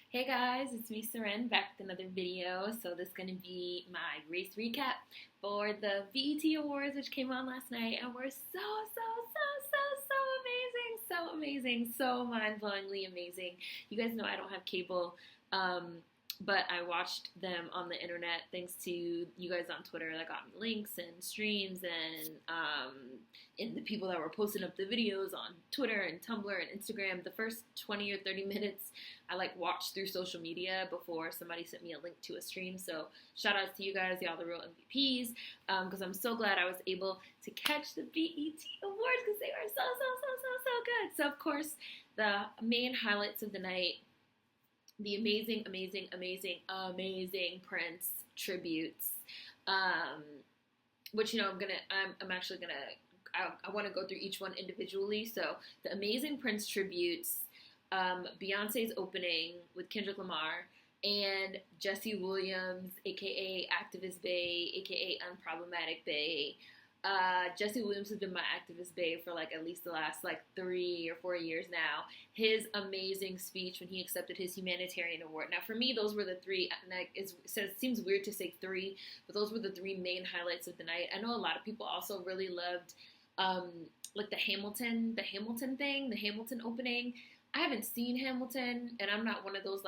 Hey guys, it's me, Seren, back with another video. So this is going to be my race recap for the BET Awards, which came on last night, and were so amazing, so mind-blowingly amazing. You guys know I don't have cable, but I watched them on the internet thanks to you guys on Twitter that got me links and streams and the people that were posting up the videos on Twitter and Tumblr and Instagram. The first 20 or 30 minutes I watched through social media before somebody sent me a link to a stream. So shout outs to you guys, y'all the real MVPs, because I'm so glad I was able to catch the BET Awards because they were so good. So of course the main highlights of the night, the amazing Prince tributes, which I'm actually gonna I want to go through each one individually. So the amazing Prince tributes, Beyonce's opening with Kendrick Lamar and Jesse Williams, aka Activist Bae, aka Unproblematic Bae. Jesse Williams has been my activist babe for at least the last 3 or 4 years now. His amazing speech when he accepted his humanitarian award. Now for me, those were the three, and it seems weird to say three, but those were the three main highlights of the night. I know a lot of people also really loved the Hamilton thing, the Hamilton opening. I haven't seen Hamilton, and I'm not one of those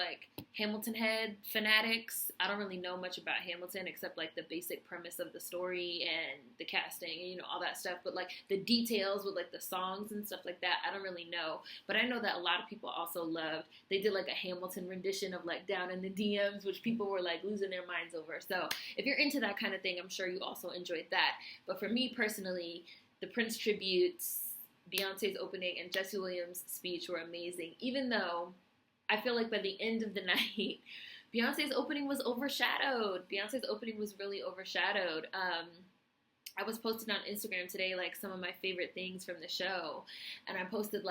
Hamilton head fanatics. I don't really know much about Hamilton except the basic premise of the story and the casting and all that stuff. But the details with the songs and stuff like that, I don't really know. But I know that a lot of people also loved. They did a Hamilton rendition of Down in the DMs, which people were losing their minds over. So if you're into that kind of thing, I'm sure you also enjoyed that. But for me personally, the Prince tributes, Beyonce's opening, and Jesse Williams' speech were amazing, even though I feel by the end of the night, Beyonce's opening was overshadowed. Beyonce's opening was really overshadowed. I was posting on Instagram today, some of my favorite things from the show, and I posted,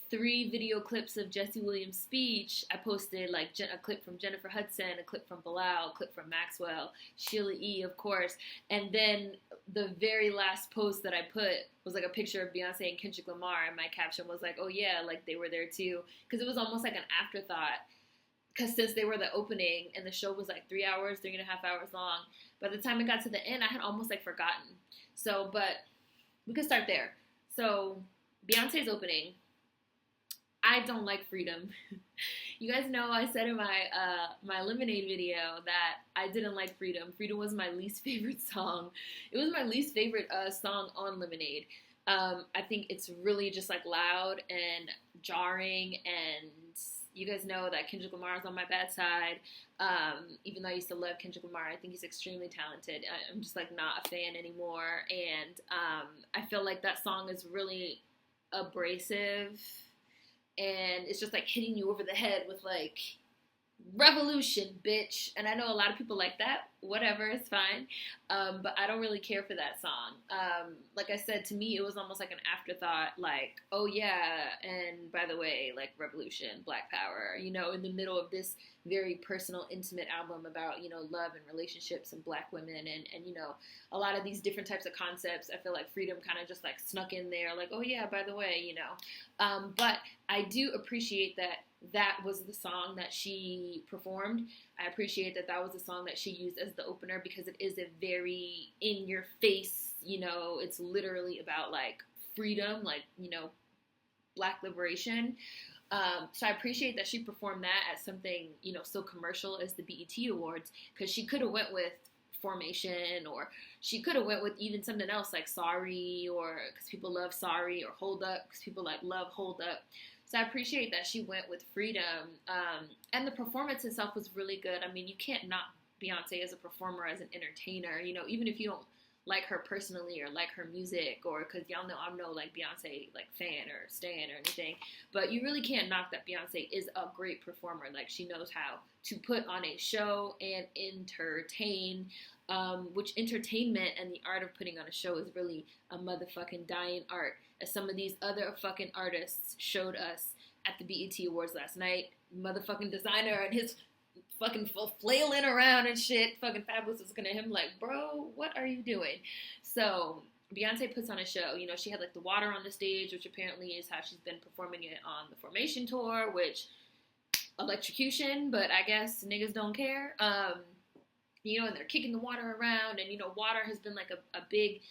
3 video clips of Jesse Williams' speech. I posted a clip from Jennifer Hudson, a clip from Bilal, a clip from Maxwell, Sheila E., of course, and then the very last post that I put was a picture of Beyonce and Kendrick Lamar, and my caption was oh yeah, they were there too, because it was almost an afterthought, because since they were the opening and the show was 3.5 hours long, by the time it got to the end, I had almost forgotten. So, but we could start there. So, Beyonce's opening, I don't like Freedom. You guys know I said in my Lemonade video that I didn't like Freedom. Freedom was my least favorite song. It was my least favorite song on Lemonade. I think it's really just loud and jarring, and you guys know that Kendrick Lamar is on my bad side. Even though I used to love Kendrick Lamar, I think he's extremely talented. I'm just not a fan anymore, and I feel that song is really abrasive. And it's just hitting you over the head with revolution, bitch. And I know a lot of people like that. Whatever, it's fine. But I don't really care for that song. Like I said, to me, it was almost an afterthought. Oh yeah, and by the way, revolution, Black Power, in the middle of this very personal, intimate album about, love and relationships and Black women and a lot of these different types of concepts. I feel Freedom kind of just snuck in there. Oh yeah, by the way, But I do appreciate that was the song that she performed. I appreciate that was the song that she used as the opener, because it is a very in-your-face, it's literally about freedom, Black liberation. So I appreciate that she performed that as something, so commercial as the BET Awards, because she could have went with Formation, or she could have went with even something else Sorry, or because people love Sorry, or Hold Up because people love Hold Up. So I appreciate that she went with Freedom, and the performance itself was really good. I mean, you can't knock Beyonce as a performer, as an entertainer, even if you don't like her personally or like her music, or because y'all know I'm no Beyonce fan or stan or anything, but you really can't knock that Beyonce is a great performer. She knows how to put on a show and entertain, which entertainment and the art of putting on a show is really a motherfucking dying art, as some of these other fucking artists showed us at the BET Awards last night. Motherfucking Designer and his fucking flailing around and shit. Fucking Fabulous was looking at him bro, what are you doing? So Beyonce puts on a show. She had the water on the stage, which apparently is how she's been performing it on the Formation tour, which electrocution, but I guess niggas don't care. And they're kicking the water around, and water has been like a big,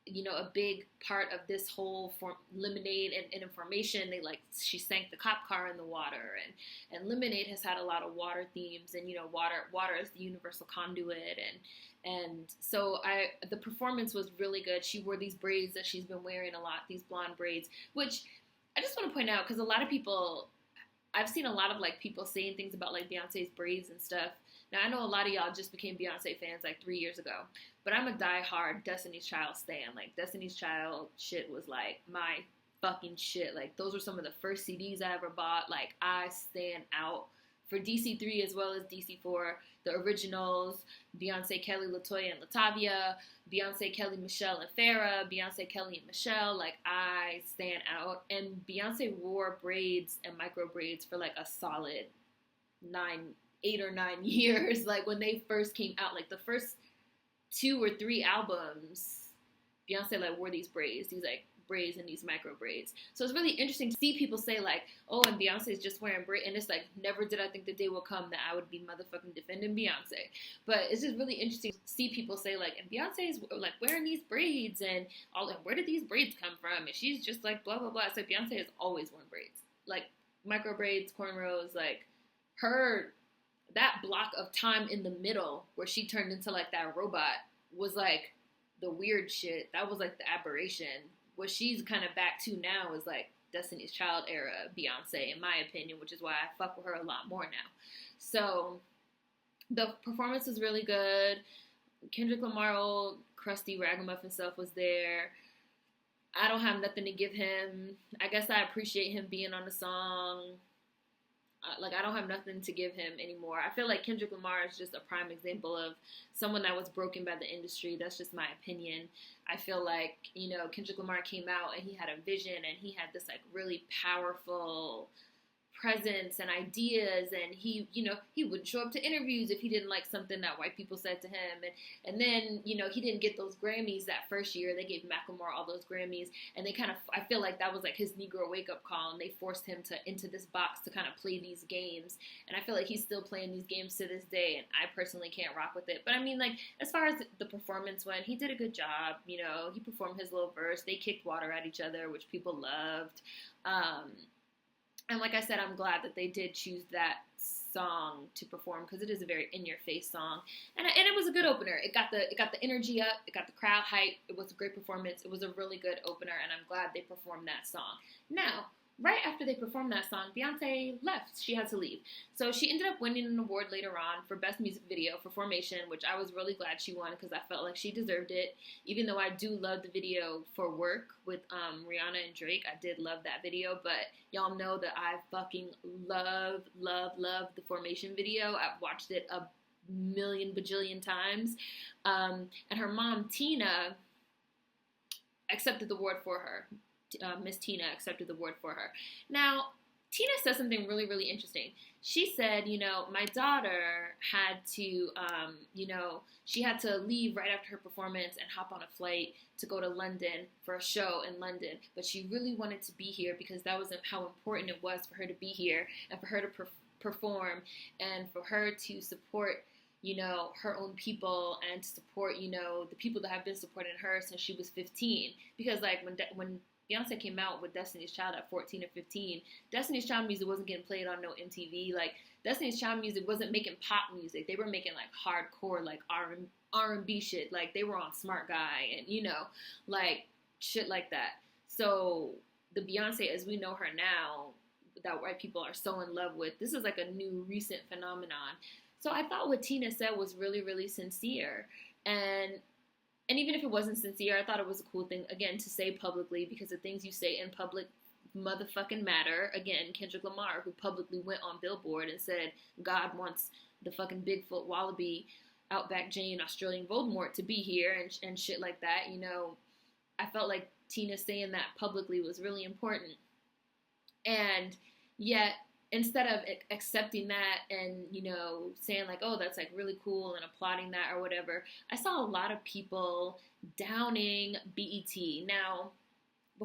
a big part of this whole Lemonade and information. She sank the cop car in the water, and Lemonade has had a lot of water themes, and water is the universal conduit, and so the performance was really good. She wore these braids that she's been wearing a lot, these blonde braids, which I just want to point out, because a lot of people, I've seen a lot of people saying things about Beyonce's braids and stuff. Now, I know a lot of y'all just became Beyonce fans 3 years ago, but I'm a diehard Destiny's Child stan. Destiny's Child shit was my fucking shit. Those were some of the first CDs I ever bought. I stand out for DC3 as well as DC4, the originals, Beyonce, Kelly, LaToya, and Latavia, Beyonce, Kelly, Michelle, and Farrah, Beyonce, Kelly, and Michelle. I stand out. And Beyonce wore braids and micro braids for a solid 8 or 9 years. When they first came out, the first 2 or 3 albums, Beyonce wore these braids, braids and these micro braids. So it's really interesting to see people say oh, and Beyonce's just wearing braids, and it's never did I think the day will come that I would be motherfucking defending Beyonce. But it's just really interesting to see people say and Beyonce's wearing these braids and where did these braids come from? And she's just blah blah blah. It's Beyonce has always worn braids, micro braids, cornrows, her. That block of time in the middle where she turned into that robot was the weird shit. That was the aberration. What she's kind of back to now is Destiny's Child era Beyonce, in my opinion, which is why I fuck with her a lot more now. So the performance was really good. Kendrick Lamar, old crusty ragamuffin self, was there. I don't have nothing to give him. I guess I appreciate him being on the song. I don't have nothing to give him anymore. I feel like Kendrick Lamar is just a prime example of someone that was broken by the industry. That's just my opinion. I feel like, Kendrick Lamar came out and he had a vision, and he had this really powerful presence and ideas, and he wouldn't show up to interviews if he didn't like something that white people said to him, and then he didn't get those Grammys that first year. They gave Macklemore all those Grammys, and they I feel like that was his Negro wake up call, and they forced him into this box to kind of play these games, and I feel like he's still playing these games to this day, and I personally can't rock with it. But I mean, as far as the performance went, he did a good job. He performed his little verse. They kicked water at each other, which people loved. And like I said, I'm glad that they did choose that song to perform, because it is a very in-your-face song, and it was a good opener. It got the energy up, it got the crowd hype. It was a great performance. It was a really good opener, and I'm glad they performed that song. Now, right after they performed that song, Beyonce left. She had to leave. So she ended up winning an award later on for Best Music Video for Formation, which I was really glad she won, because I felt like she deserved it. Even though I do love the video for Work with Rihanna and Drake. I did love that video, but y'all know that I fucking love the Formation video. I've watched it a million bajillion times. And her mom, Tina, accepted the award for her. Miss Tina accepted the award for her. Now, Tina said something really, really interesting. She said, my daughter had to, she had to leave right after her performance and hop on a flight to go to London for a show in London. But she really wanted to be here because that was how important it was for her to be here and for her to perform and for her to support, her own people and to support, the people that have been supporting her since she was 15. Because when Beyonce came out with Destiny's Child at 14 or 15, Destiny's Child music wasn't getting played on no MTV. Destiny's Child music wasn't making pop music. They were making hardcore R&B shit. They were on Smart Guy and shit like that. So the Beyonce as we know her now, that white people are so in love with, this is a new recent phenomenon. So I thought what Tina said was really, really sincere. And even if it wasn't sincere, I thought it was a cool thing, again, to say publicly, because the things you say in public motherfucking matter. Again, Kendrick Lamar, who publicly went on Billboard and said God wants the fucking Bigfoot Wallaby, Outback Jane, Australian Voldemort to be here and shit like that. I felt like Tina saying that publicly was really important. And yet, instead of accepting that and, saying oh, that's really cool and applauding that or whatever, I saw a lot of people downing BET. Now,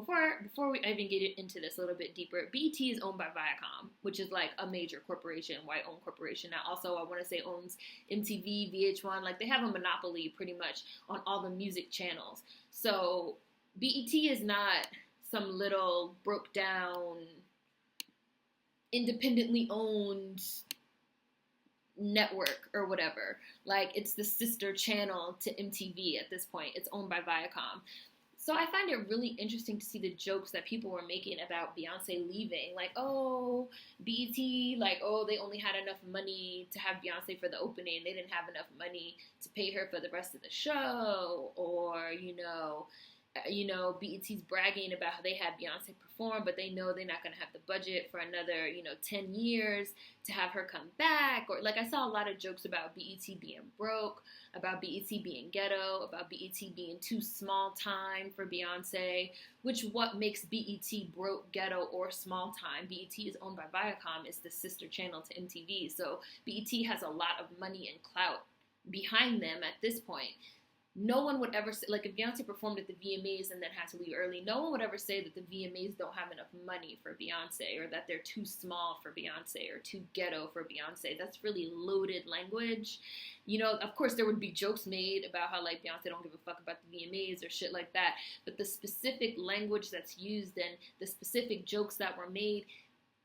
before we even get into this a little bit deeper, BET is owned by Viacom, which is like a major corporation, white-owned corporation. Now, also, I want to say owns MTV, VH1. Like, they have a monopoly pretty much on all the music channels. So BET is not some little broke down, independently owned network or whatever. Like, it's the sister channel to MTV at this point. It's owned by Viacom. So I find it really interesting to see the jokes that people were making about Beyonce leaving. Like, oh, BET, like, oh, they only had enough money to have Beyonce for the opening. They didn't have enough money to pay her for the rest of the show. Or, BET's bragging about how they had Beyonce perform, but they know they're not going to have the budget for another, 10 years to have her come back. Or, like, I saw a lot of jokes about BET being broke, about BET being ghetto, about BET being too small time for Beyonce, which what makes BET broke, ghetto, or small time. BET is owned by Viacom. It's the sister channel to MTV. So BET has a lot of money and clout behind them at this point. No one would ever say, like, if Beyonce performed at the VMAs and then had to leave early, no one would ever say that the VMAs don't have enough money for Beyonce, or that they're too small for Beyonce, or too ghetto for Beyonce. That's really loaded language. Of course, there would be jokes made about how, like, Beyonce don't give a fuck about the VMAs or shit like that. But the specific language that's used and the specific jokes that were made,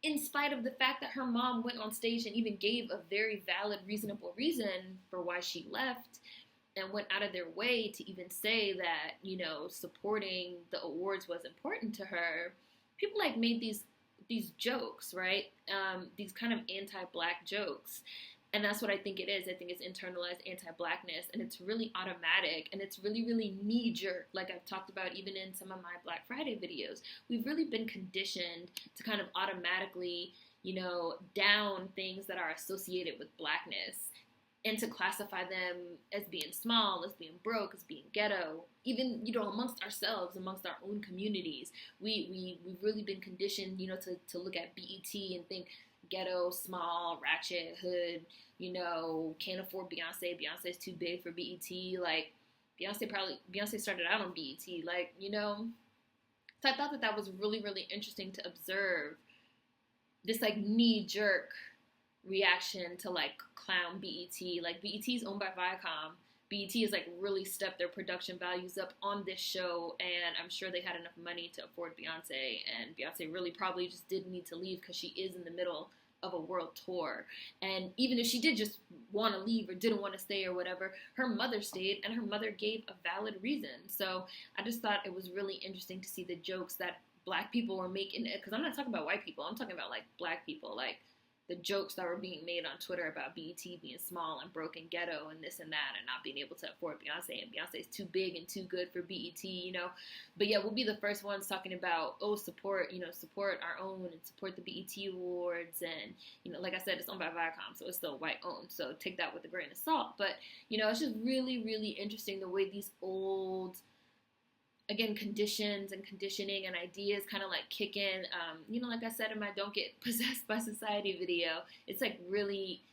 in spite of the fact that her mom went on stage and even gave a very valid, reasonable reason for why she left, and went out of their way to even say that, supporting the awards was important to her, people, like, made these jokes, right? These kind of anti-Black jokes. And that's what I think it is. I think it's internalized anti-Blackness, and it's really automatic, and it's really, really knee-jerk, like I've talked about even in some of my Black Friday videos. We've really been conditioned to kind of automatically, down things that are associated with Blackness, and to classify them as being small, as being broke, as being ghetto, even, amongst ourselves, amongst our own communities. We've really been conditioned, to look at BET and think ghetto, small, ratchet, hood, can't afford Beyonce. Beyonce's too big for BET. Like, Beyonce started out on BET, like, So I thought that was really, really interesting to observe this, like, knee-jerk reaction to, like, clown BET. Like, BET is owned by Viacom. BET has, like, really stepped their production values up on this show, and I'm sure they had enough money to afford Beyonce, and Beyonce really probably just didn't need to leave because she is in the middle of a world tour. And even if she did just want to leave or didn't want to stay or whatever, her mother stayed, and her mother gave a valid reason. So I just thought it was really interesting to see the jokes that Black people were making, because I'm not talking about white people, I'm talking about, like, Black people, like, the jokes that were being made on Twitter about BET being small and broken, ghetto, and this and that, and not being able to afford Beyonce, and Beyonce's too big and too good for BET, But yeah, we'll be the first ones talking about, support our own and support the BET Awards, and, like I said, it's owned by Viacom, so it's still white-owned, so take that with a grain of salt. But, it's just really, really interesting the way these old, again, conditions and conditioning and ideas kind of, like, kick in. Like I said in my Don't Get Possessed by Society video, it's, like, really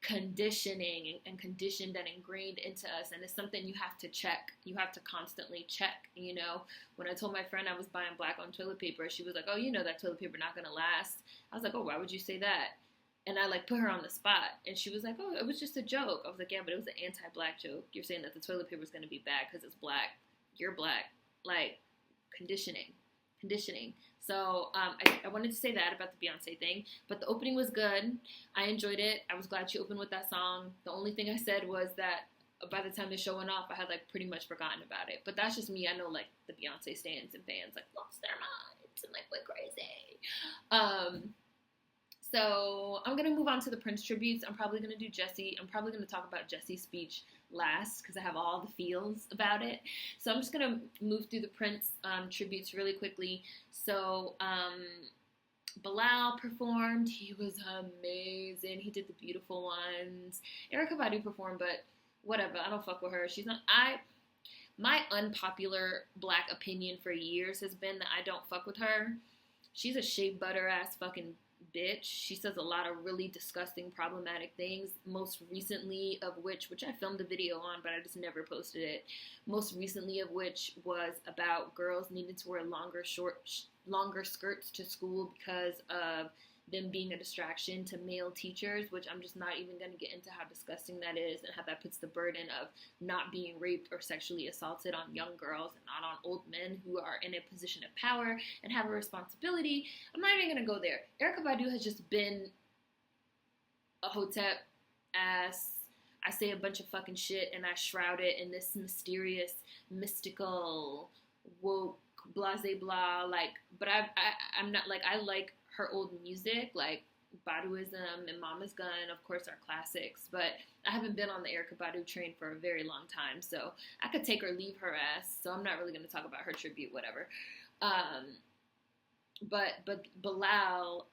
conditioning and conditioned and ingrained into us, and it's something you have to check. You have to constantly check, When I told my friend I was buying Black-owned toilet paper, she was like, oh, that toilet paper not going to last. I was like, oh, why would you say that? And I, like, put her on the spot, and she was like, oh, it was just a joke. I was like, yeah, but it was an anti-Black joke. You're saying that the toilet paper is going to be bad because it's Black. You're Black. Like, conditioning. So I wanted to say that about the Beyonce thing, but the opening was good. I enjoyed it. I was glad she opened with that song. The only thing I said was that by the time the show went off, I had, like, pretty much forgotten about it. But that's just me. I know, like, the Beyonce stans and fans, like, lost their minds and, like, went crazy. So I'm going to move on to the Prince tributes. I'm probably going to do Jessie. I'm probably going to talk about Jessie's speech last because I have all the feels about it. So I'm just going to move through the Prince tributes really quickly. So Bilal performed. He was amazing. He did the beautiful ones. Erykah Badu performed, but whatever. I don't fuck with her. She's not... My unpopular Black opinion for years has been that I don't fuck with her. She's a shea butter ass fucking bitch. She says a lot of really disgusting, problematic things. Most recently of which I filmed a video on, but I just never posted it. Most recently of which was about girls needing to wear longer skirts to school because of them being a distraction to male teachers, which I'm just not even going to get into how disgusting that is and how that puts the burden of not being raped or sexually assaulted on young girls and not on old men who are in a position of power and have a responsibility. I'm not even going to go there. Erykah Badu has just been a hotep ass. I say a bunch of fucking shit and I shroud it in this mysterious, mystical, woke, blase blah, like, but I'm not, like, I like her old music, like Baduism and Mama's Gun, of course, are classics, but I haven't been on the Erykah Badu train for a very long time, so I could take or leave her ass, so I'm not really going to talk about her tribute, whatever. But Bilal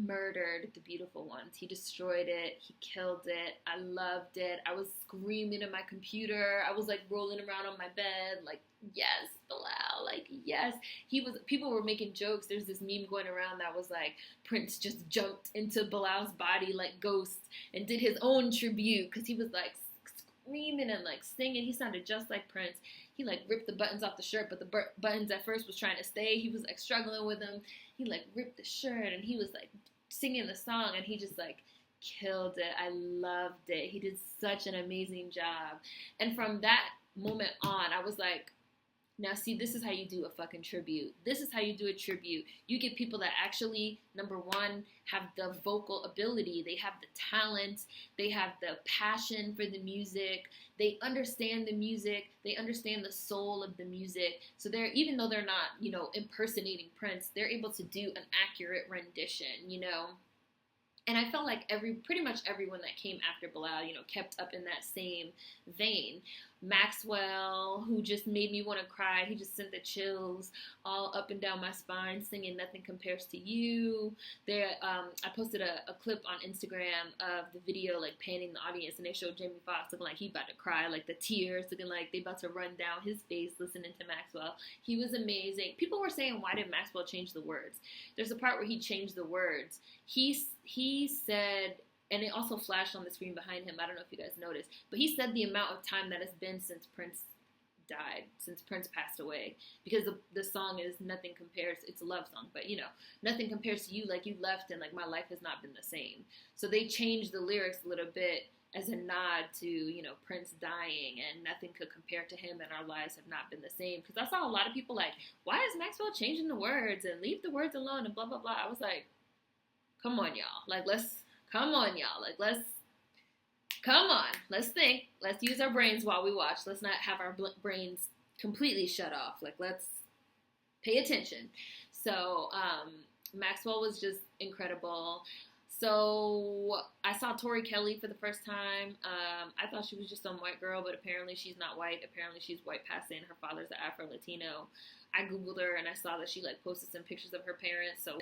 murdered the beautiful ones. He destroyed it. He killed it. I loved it. I was screaming at my computer. I was like rolling around on my bed, like, yes, Bilal, like, yes. People were making jokes. There's this meme going around that was like, Prince just jumped into Bilal's body like Ghost and did his own tribute because he was like screaming and like singing. He sounded just like Prince. He like ripped the buttons off the shirt, but the buttons at first was trying to stay. He was like struggling with them. He like ripped the shirt and he was like singing the song and he just like killed it. I loved it. He did such an amazing job. And from that moment on, I was like, now see, this is how you do a fucking tribute. This is how you do a tribute. You get people that actually, number one, have the vocal ability. They have the talent. They have the passion for the music. They understand the music. They understand the soul of the music. So they're, even though they're not, you know, impersonating Prince, they're able to do an accurate rendition, you know. And I felt like pretty much everyone that came after Bilal, you know, kept up in that same vein. Maxwell, who just made me want to cry. He just sent the chills all up and down my spine, singing "Nothing Compares to You." There, I posted a clip on Instagram of the video, like panning the audience, and they showed Jamie Foxx looking like he about to cry, like the tears looking like they about to run down his face listening to Maxwell. He was amazing. People were saying, why did Maxwell change the words? There's a part where he changed the words. He said, and it also flashed on the screen behind him, I don't know if you guys noticed, but he said the amount of time that has been since Prince died, since Prince passed away, because the song is Nothing Compares, it's a love song, but you know, nothing compares to you, like you left and like my life has not been the same. So they changed the lyrics a little bit as a nod to, you know, Prince dying and nothing could compare to him and our lives have not been the same. Because I saw a lot of people like, why is Maxwell changing the words and leave the words alone and blah, blah, blah. I was like, come on, y'all. Like, come on, y'all. Like, come on. Let's think. Let's use our brains while we watch. Let's not have our brains completely shut off. Like, let's pay attention. So, Maxwell was just incredible. So, I saw Tori Kelly for the first time. I thought she was just some white girl, but apparently she's not white. Apparently she's white passing. Her father's an Afro-Latino. I Googled her and I saw that she, like, posted some pictures of her parents. So,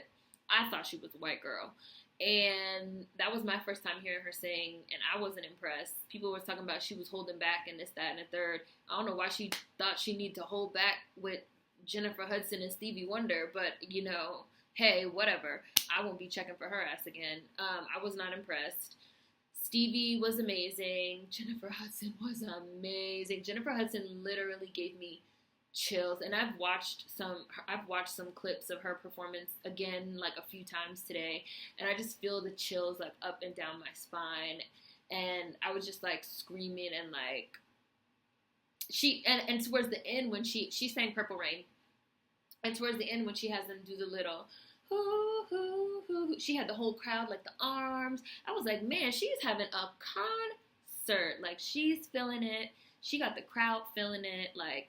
I thought she was a white girl. And that was my first time hearing her sing, and I wasn't impressed. People were talking about she was holding back and this, that, and the third. I don't know why she thought she needed to hold back with Jennifer Hudson and Stevie Wonder, but, you know, hey, whatever. I won't be checking for her ass again. I was not impressed. Stevie was amazing. Jennifer Hudson was amazing. Jennifer Hudson literally gave me chills, and I've watched some clips of her performance again, like a few times today, and I just feel the chills like up and down my spine, and I was just like screaming, and like and towards the end when she sang Purple Rain, and towards the end when she has them do the little hoo, hoo, hoo, she had the whole crowd, like the arms. I was like, man, she's having a concert. Like, she's feeling it. She got the crowd feeling it. Like,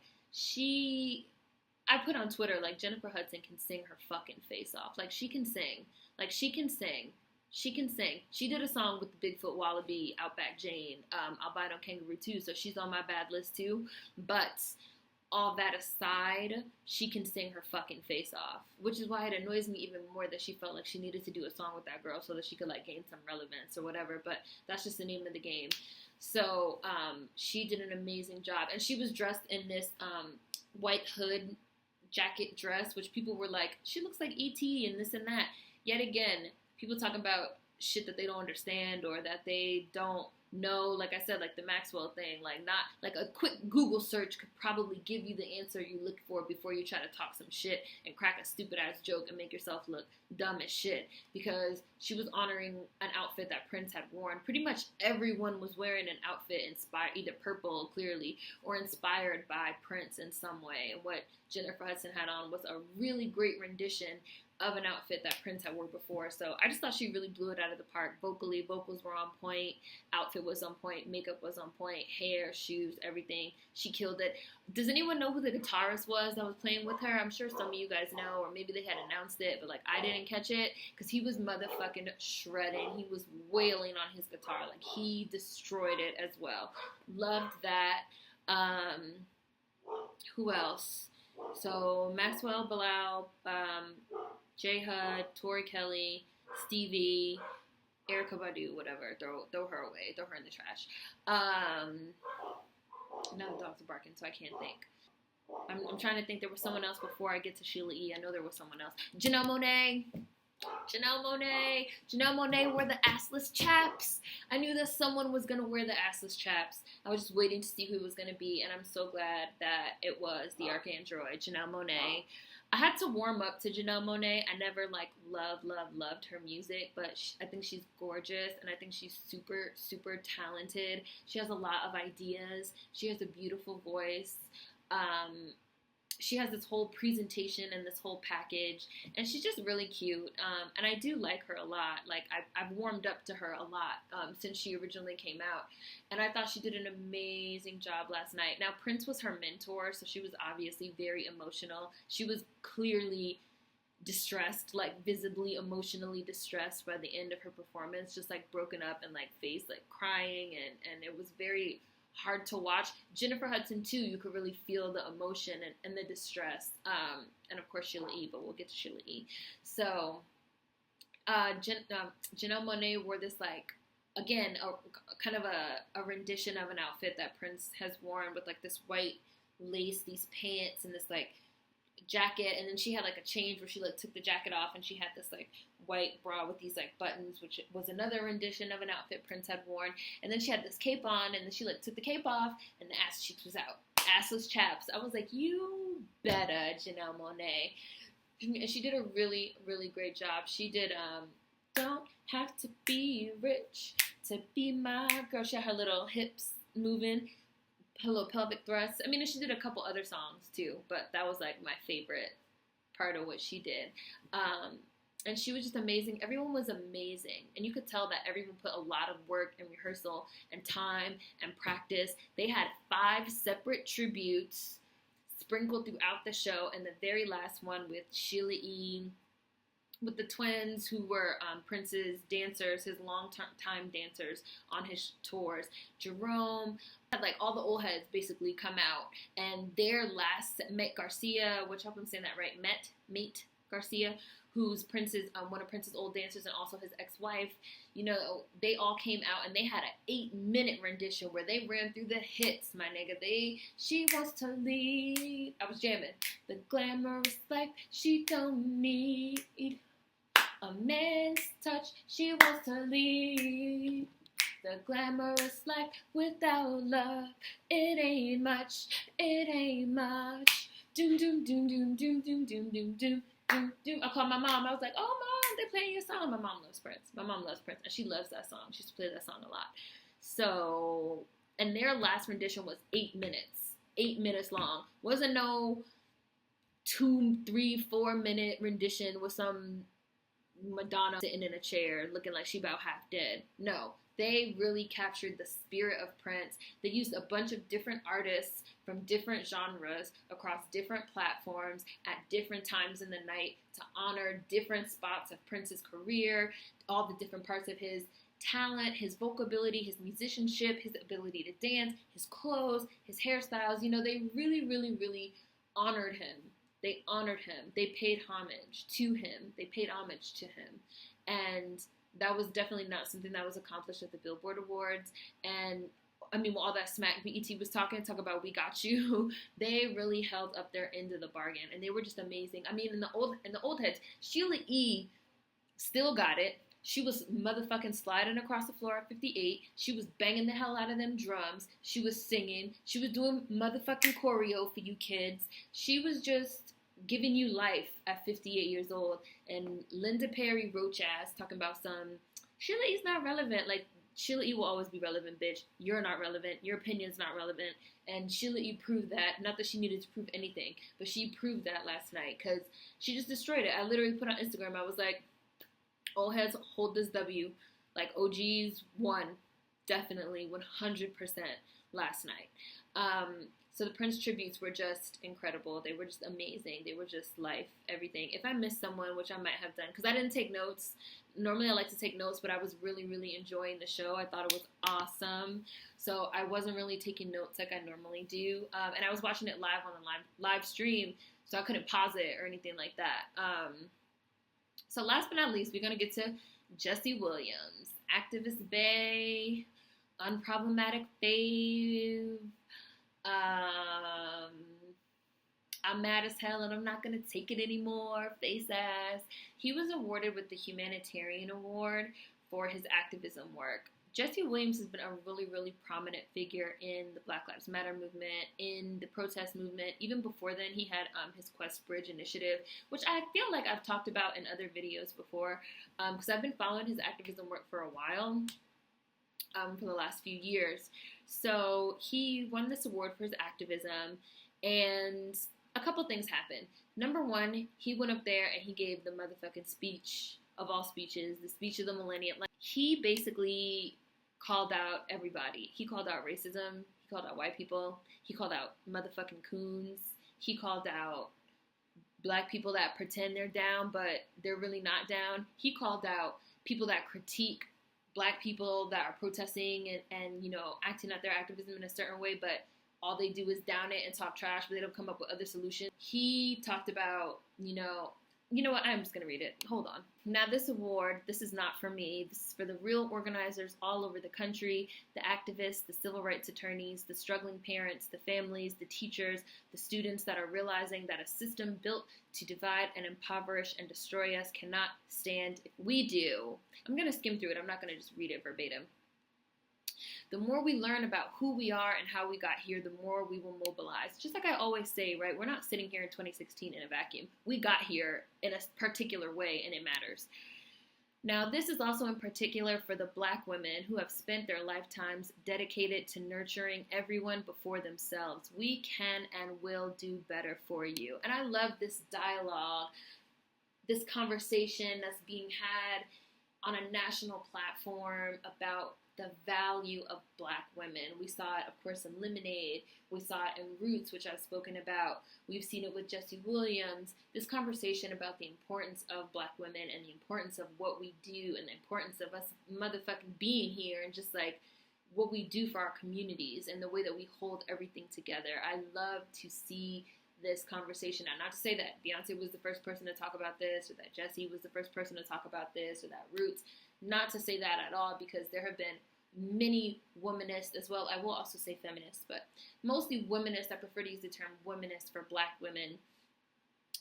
I put on Twitter, like, Jennifer Hudson can sing her fucking face off. Like, she can sing. Like, she can sing. She can sing. She did a song with the Bigfoot Wallaby, Outback Jane, Albino Kangaroo too, so she's on my bad list too. But all that aside, she can sing her fucking face off, which is why it annoys me even more that she felt like she needed to do a song with that girl so that she could, like, gain some relevance or whatever, but that's just the name of the game. So, she did an amazing job, and she was dressed in this, white hood jacket dress, which people were like, she looks like E.T. and this and that. Yet again, people talking about shit that they don't understand or that they don't know. Like I said, like the Maxwell thing, like not like a quick Google search could probably give you the answer you look for before you try to talk some shit and crack a stupid ass joke and make yourself look dumb as shit. Because she was honoring an outfit that Prince had worn. Pretty much everyone was wearing an outfit inspired, either purple clearly or inspired by Prince in some way. And what Jennifer Hudson had on was a really great rendition of an outfit that Prince had worn before. So I just thought she really blew it out of the park. Vocals were on point, outfit was on point, makeup was on point, hair, shoes, everything. She killed it. Does anyone know who the guitarist was that was playing with her? I'm sure some of you guys know, or maybe they had announced it, but like I didn't catch it because he was motherfucking shredding. He was wailing on his guitar. Like he destroyed it as well. Loved that. Who else? So Maxwell, Bilal, J Hud, Tori Kelly, Stevie, Erykah Badu, whatever. Throw her away. Throw her in the trash. Now the dogs are barking, so I can't think. I'm trying to think. There was someone else before I get to Sheila E. I know there was someone else. Janelle Monáe wore the assless chaps. I knew that someone was going to wear the assless chaps. I was just waiting to see who it was going to be, and I'm so glad that it was the Arcandroid, Janelle Monáe. I had to warm up to Janelle Monáe. I never, loved her music, but I think she's gorgeous, and I think she's super, super talented. She has a lot of ideas. She has a beautiful voice. She has this whole presentation and this whole package, and she's just really cute, and I do like her a lot. Like, I've warmed up to her a lot since she originally came out, and I thought she did an amazing job last night. Now, Prince was her mentor, so she was obviously very emotional. She was clearly distressed, like visibly emotionally distressed by the end of her performance, just like broken up and like face like crying, and it was very hard to watch. Jennifer Hudson too, you could really feel the emotion and the distress, and of course Sheila E., but we'll get to Sheila E. So Janelle Monáe wore this, like, again, kind of a rendition of an outfit that Prince has worn, with like this white lace, these pants, and this like jacket, and then she had like a change where she like took the jacket off and she had this like white bra with these like buttons, which was another rendition of an outfit Prince had worn. And then she had this cape on, and then she like took the cape off and the ass cheeks was out. Assless chaps. I was like, you better, Janelle Monáe. And she did a really, really great job. She did Don't Have to Be Rich to Be My Girl. She had her little hips moving, little pelvic thrusts. I mean, she did a couple other songs too, but that was like my favorite part of what she did. And she was just amazing. Everyone was amazing. And you could tell that everyone put a lot of work and rehearsal and time and practice. They had 5 separate tributes sprinkled throughout the show, and the very last one with Sheila E., with the twins who were Prince's dancers, his long-time dancers on his tours. Jerome had like all the old heads basically come out, and their last, Met Garcia, which I hope I'm saying that right, Met Garcia, who's Prince's one of Prince's old dancers and also his ex-wife, you know, they all came out and they had an 8-minute rendition where they ran through the hits, my nigga. She wants to lead. I was jamming. The glamorous life she don't need. A man's touch, she wants to lead. The glamorous life without love, it ain't much, it ain't much. Doom, doom, doom, doom, doom, doom, doom, doom, doom, doom, doom. I called my mom. I was like, oh, Mom, they're playing your song. My mom loves Prince. And she loves that song. She used to play that song a lot. So, and their last rendition was 8 minutes. 8 minutes long. Wasn't no 2, 3, 4-minute rendition with some Madonna sitting in a chair looking like she about half dead. No, they really captured the spirit of Prince. They used a bunch of different artists from different genres across different platforms at different times in the night to honor different spots of Prince's career, all the different parts of his talent, his vocal ability, his musicianship, his ability to dance, his clothes, his hairstyles. You know, they really, really, really honored him. They honored him. They paid homage to him. And that was definitely not something that was accomplished at the Billboard Awards. And I mean, all that smack BET was talk about We Got You, they really held up their end of the bargain, and they were just amazing. I mean, in the old heads, Sheila E. still got it. She was motherfucking sliding across the floor at 58. She was banging the hell out of them drums. She was singing. She was doing motherfucking choreo for you kids. She was just giving you life at 58 years old. And Linda Perry roach ass talking about some, Sheila E's not relevant. Like, Sheila E will always be relevant, bitch. You're not relevant. Your opinion's not relevant. And Sheila E proved that. Not that she needed to prove anything, but she proved that last night because she just destroyed it. I literally put on Instagram, I was like, old heads hold this W. Like, OGs won, definitely, 100% last night. So the Prince tributes were just incredible. They were just amazing. They were just life, everything. If I missed someone, which I might have done, because I didn't take notes. Normally I like to take notes, but I was really, really enjoying the show. I thought it was awesome. So I wasn't really taking notes like I normally do. And I was watching it live on the live stream, so I couldn't pause it or anything like that. So last but not least, we're going to get to Jesse Williams. Activist bae, unproblematic fave. I'm mad as hell and I'm not going to take it anymore. Face ass. He was awarded with the Humanitarian Award for his activism work. Jesse Williams has been a really, really prominent figure in the Black Lives Matter movement, in the protest movement. Even before then, he had his Quest Bridge initiative, which I feel like I've talked about in other videos before, because I've been following his activism work for a while, for the last few years. So he won this award for his activism, and a couple things happened. Number one, he went up there and he gave the motherfucking speech of all speeches, the speech of the millennium. Like, he basically called out everybody. He called out racism. He called out white people. He called out motherfucking coons. He called out black people that pretend they're down, but they're really not down. He called out people that critique black people that are protesting and you know, acting out their activism in a certain way, but all they do is down it and talk trash, but they don't come up with other solutions. He talked about, you know what, I'm just going to read it. Hold on. Now, this award, this is not for me. This is for the real organizers all over the country, the activists, the civil rights attorneys, the struggling parents, the families, the teachers, the students that are realizing that a system built to divide and impoverish and destroy us cannot stand if we do. I'm going to skim through it. I'm not going to just read it verbatim. The more we learn about who we are and how we got here, the more we will mobilize. Just like I always say, right? We're not sitting here in 2016 in a vacuum. We got here in a particular way, and it matters. Now, this is also in particular for the black women who have spent their lifetimes dedicated to nurturing everyone before themselves. We can and will do better for you. And I love this dialogue, this conversation that's being had on a national platform about the value of black women. We saw it, of course, in Lemonade. We saw it in Roots, which I've spoken about. We've seen it with Jesse Williams. This conversation about the importance of black women and the importance of what we do and the importance of us motherfucking being here and just like what we do for our communities and the way that we hold everything together. I love to see this conversation. Now, not to say that Beyoncé was the first person to talk about this or that Jesse was the first person to talk about this or that Roots. Not to say that at all, because there have been many womanists as well. I will also say feminists, but mostly womanists. I prefer to use the term womanist for black women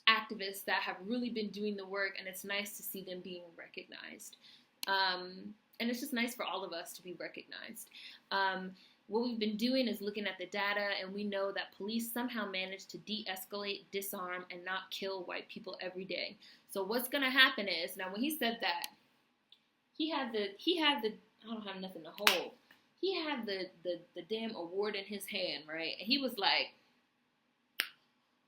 activists that have really been doing the work, and it's nice to see them being recognized. And it's just nice for all of us to be recognized. What we've been doing is looking at the data, and we know that police somehow manage to de-escalate, disarm, and not kill white people every day. So what's going to happen is, now when he said that, he had the, I don't have nothing to hold. He had the damn award in his hand, right? And he was like,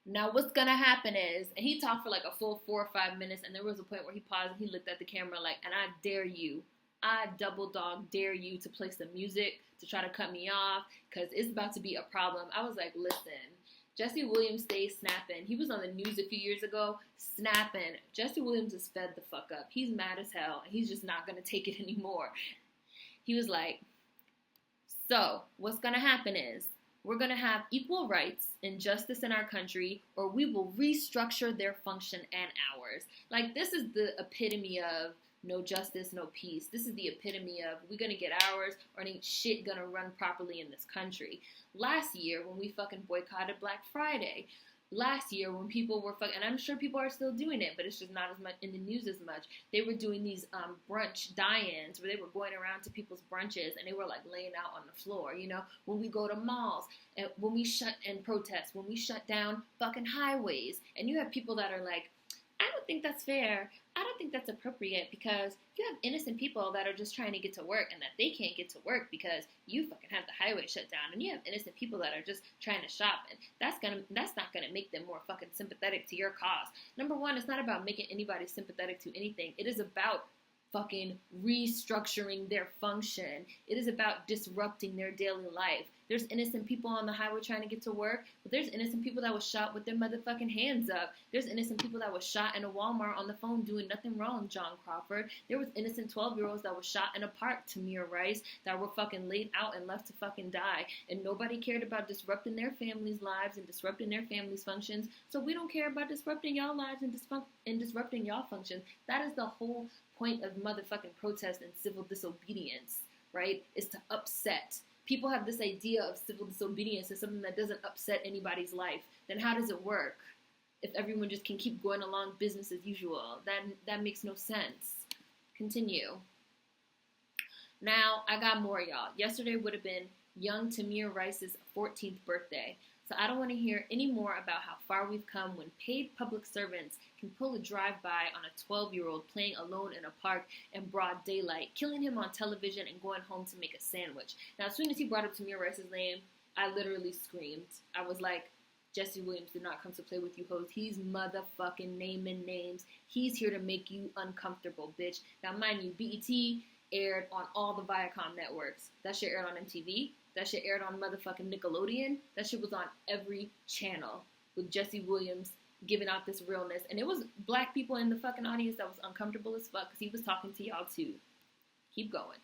now what's going to happen is, and he talked for like a full 4 or 5 minutes, and there was a point where he paused and he looked at the camera like, and I dare you, I double dog dare you to play some music to try to cut me off, because it's about to be a problem. I was like, listen, Jesse Williams stays snapping. He was on the news a few years ago, snapping. Jesse Williams is fed the fuck up. He's mad as hell, and he's just not going to take it anymore. He was like, so what's going to happen is, we're going to have equal rights and justice in our country, or we will restructure their function and ours. Like, this is the epitome of no justice, no peace. This is the epitome of we're going to get ours or ain't shit going to run properly in this country. Last year, when we fucking boycotted Black Friday, last year when people were fucking, and I'm sure people are still doing it, but it's just not as much in the news as much. They were doing these brunch die-ins where they were going around to people's brunches and they were like laying out on the floor. You know, when we go to malls and when we shut and protest, when we shut down fucking highways, and you have people that are like, I don't think that's fair. I don't think that's appropriate because you have innocent people that are just trying to get to work and that they can't get to work because you fucking have the highway shut down, and you have innocent people that are just trying to shop, and that's not gonna make them more fucking sympathetic to your cause. Number one, it's not about making anybody sympathetic to anything. It is about fucking restructuring their function. It is about disrupting their daily life. There's innocent people on the highway trying to get to work, but there's innocent people that was shot with their motherfucking hands up. There's innocent people that was shot in a Walmart on the phone doing nothing wrong, John Crawford. There was innocent 12-year-olds that was shot in a park, Tamir Rice, that were fucking laid out and left to fucking die. And nobody cared about disrupting their families' lives and disrupting their families' functions. So we don't care about disrupting y'all lives and disrupting y'all functions. That is the whole point of motherfucking protest and civil disobedience, right? Is to upset. People have this idea of civil disobedience as something that doesn't upset anybody's life. Then how does it work? If everyone just can keep going along business as usual, that makes no sense. Continue. Now, I got more, y'all. Yesterday would have been young Tamir Rice's 14th birthday. So I don't want to hear any more about how far we've come when paid public servants can pull a drive-by on a 12-year-old playing alone in a park in broad daylight, killing him on television and going home to make a sandwich. Now, as soon as he brought up Tamir Rice's name, I literally screamed. I was like, Jesse Williams did not come to play with you hoes. He's motherfucking naming names. He's here to make you uncomfortable, bitch. Now, mind you, BET aired on all the Viacom networks. That shit aired on MTV. That shit aired on motherfucking Nickelodeon. That shit was on every channel with Jesse Williams giving out this realness. And it was black people in the fucking audience that was uncomfortable as fuck because he was talking to y'all too. Keep going.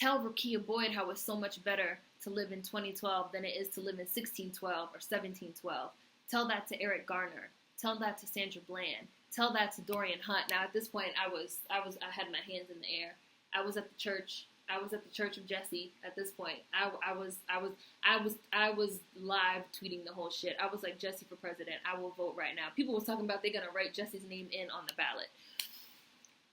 Tell Rakia Boyd how it's so much better to live in 2012 than it is to live in 1612 or 1712. Tell that to Eric Garner. Tell that to Sandra Bland. Tell that to Dorian Hunt. Now at this point, I had my hands in the air. I was at the church. I was at the Church of Jesse at this point. I was live tweeting the whole shit. I was like, Jesse for president. I will vote right now. People was talking about they're gonna write Jesse's name in on the ballot.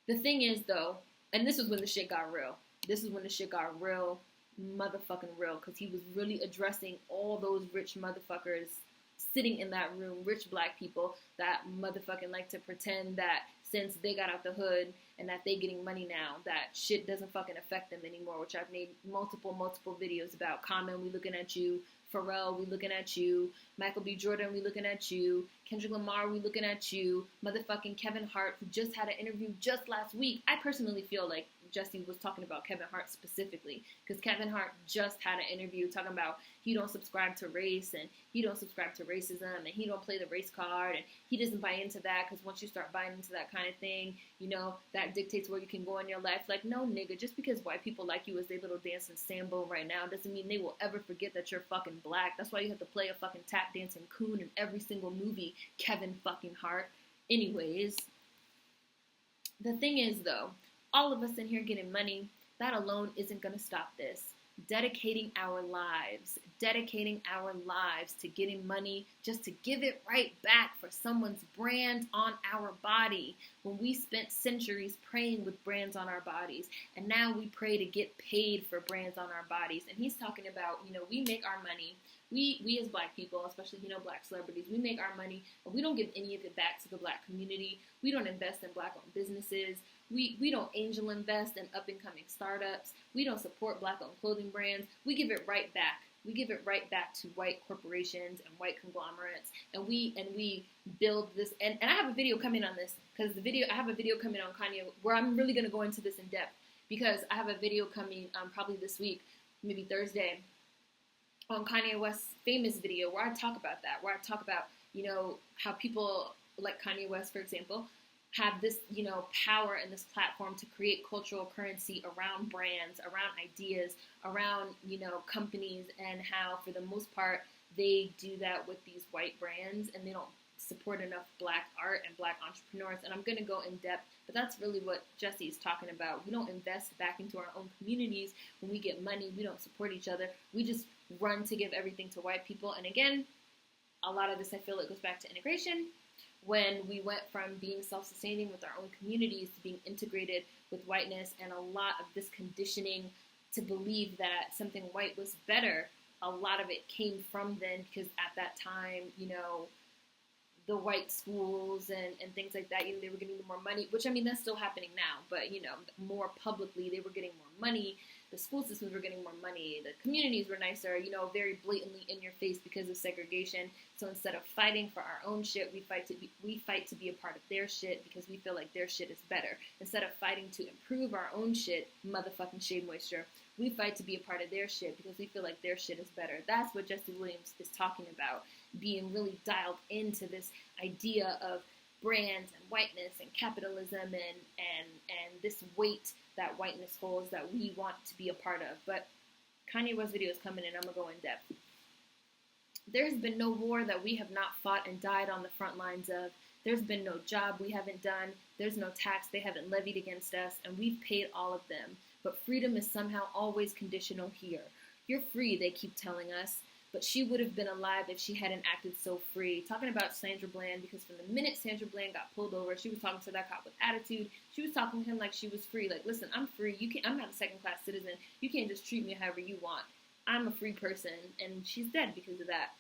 The thing is though, and this is when the shit got real. This is when the shit got real, motherfucking real, because he was really addressing all those rich motherfuckers sitting in that room, rich black people that motherfucking like to pretend that since they got out the hood and that they getting money now, that shit doesn't fucking affect them anymore, which I've made multiple videos about. Common, we looking at you. Pharrell, we looking at you. Michael B. Jordan, we looking at you. Kendrick Lamar, we looking at you. Motherfucking Kevin Hart, who just had an interview just last week. I personally feel like Jesse was talking about Kevin Hart specifically, because Kevin Hart just had an interview talking about he don't subscribe to race and he don't subscribe to racism and he don't play the race card and he doesn't buy into that, because once you start buying into that kind of thing, you know, that dictates where you can go in your life. Like, no, nigga, just because white people like you as they little dancing sambo right now doesn't mean they will ever forget that you're fucking black. That's why you have to play a fucking tap dancing coon in every single movie, Kevin fucking Hart. Anyways, the thing is though, all of us in here getting money, that alone isn't going to stop this. Dedicating our lives to getting money just to give it right back for someone's brand on our body. When we spent centuries praying with brands on our bodies, and now we pray to get paid for brands on our bodies. And he's talking about, you know, we make our money. We as black people, especially, you know, black celebrities, we make our money, but we don't give any of it back to the black community. We don't invest in black-owned businesses. We don't angel invest in up-and-coming startups. We don't support black-owned clothing brands. We give it right back. We give it right back to white corporations and white conglomerates. And we build this. And I have a video coming on this, because I have a video coming on Kanye where I'm really going to go into this in depth, because I have a video coming probably this week, maybe Thursday, on Kanye West's famous video where I talk about that, where I talk about, you know, how people like Kanye West, for example, have this, you know, power and this platform to create cultural currency around brands, around ideas, around, you know, companies, and how for the most part they do that with these white brands and they don't support enough black art and black entrepreneurs. And I'm going to go in depth, but that's really what Jesse is talking about. We don't invest back into our own communities. When we get money, we don't support each other. We just run to give everything to white people. And again, a lot of this, I feel it goes back to integration. When we went from being self-sustaining with our own communities to being integrated with whiteness, and a lot of this conditioning to believe that something white was better, a lot of it came from then, because at that time, the white schools and things like that, they were getting more money, which, I mean, that's still happening now, but, more publicly, they were getting more money. The school systems were getting more money. The communities were nicer, very blatantly in your face because of segregation. So instead of fighting for our own shit, we fight to be a part of their shit because we feel like their shit is better. Instead of fighting to improve our own shit, motherfucking Shea Moisture, we fight to be a part of their shit because we feel like their shit is better. That's what Jesse Williams is talking about, being really dialed into this idea of brands and whiteness and capitalism and this weight that whiteness holds that we want to be a part of. But Kanye West video is coming and I'm going to go in depth. There's been no war that we have not fought and died on the front lines of. There's been no job we haven't done. There's no tax they haven't levied against us, and we've paid all of them. But freedom is somehow always conditional here. You're free, they keep telling us, but she would have been alive if she hadn't acted so free. Talking about Sandra Bland, because from the minute Sandra Bland got pulled over, she was talking to that cop with attitude. She was talking to him like she was free. Like, listen, I'm free. I'm not a second-class citizen. You can't just treat me however you want. I'm a free person, and she's dead because of that.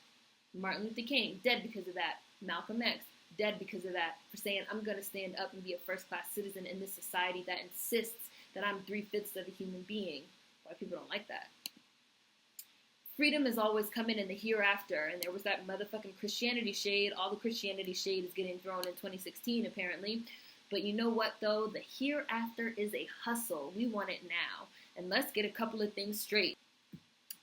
Martin Luther King, dead because of that. Malcolm X, dead because of that, for saying, I'm going to stand up and be a first-class citizen in this society that insists that I'm 3/5 of a human being. White people don't like that. Freedom is always coming in the hereafter, and there was that motherfucking Christianity shade. All the Christianity shade is getting thrown in 2016, apparently. But you know what, though? The hereafter is a hustle. We want it now. And let's get a couple of things straight.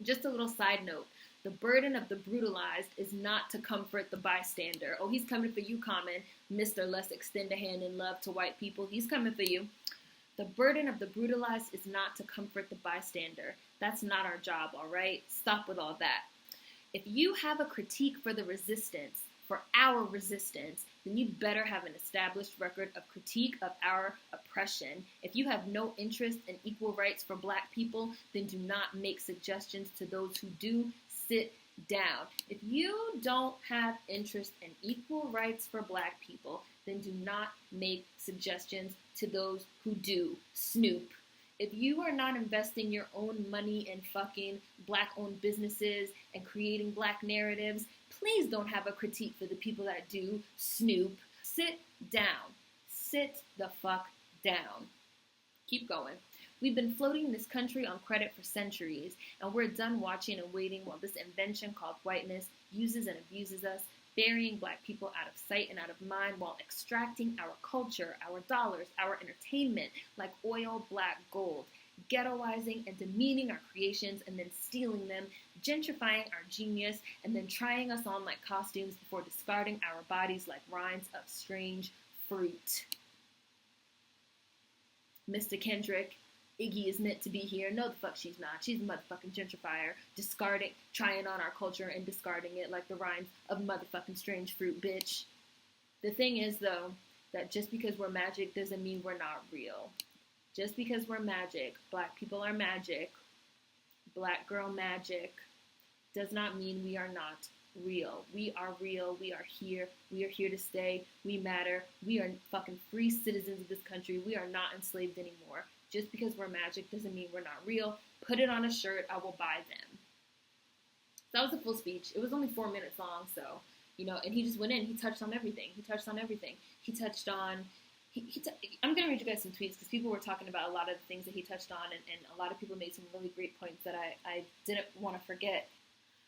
Just a little side note. The burden of the brutalized is not to comfort the bystander. Oh, he's coming for you, Common. Mr. Let's extend a hand in love to white people. He's coming for you. The burden of the brutalized is not to comfort the bystander. That's not our job, all right? Stop with all that. If you have a critique for the resistance, for our resistance, then you better have an established record of critique of our oppression. If you have no interest in equal rights for black people, then do not make suggestions to those who do. Sit down. If you don't have interest in equal rights for black people, then do not make suggestions to those who do. Snoop. If you are not investing your own money in fucking black-owned businesses and creating black narratives, please don't have a critique for the people that do. Snoop. Sit down. Sit the fuck down. Keep going. We've been floating this country on credit for centuries, and we're done watching and waiting while this invention called whiteness uses and abuses us, burying black people out of sight and out of mind while extracting our culture, our dollars, our entertainment like oil black gold, ghettoizing and demeaning our creations and then stealing them, gentrifying our genius, and then trying us on like costumes before discarding our bodies like rinds of strange fruit. Mr. Kendrick, Iggy is meant to be here. No, the fuck she's not. She's a motherfucking gentrifier, discarding, trying on our culture and discarding it like the rinds of motherfucking strange fruit, bitch. The thing is, though, that just because we're magic doesn't mean we're not real. Just because we're magic, black people are magic, black girl magic, does not mean we are not real. We are real. We are here. We are here to stay. We matter. We are fucking free citizens of this country. We are not enslaved anymore. Just because we're magic doesn't mean we're not real. Put it on a shirt. I will buy them. That was a full speech. It was only 4 minutes long, so, and he just went in. He touched on everything. He touched on, I'm going to read you guys some tweets because people were talking about a lot of the things that he touched on, and a lot of people made some really great points that I didn't want to forget.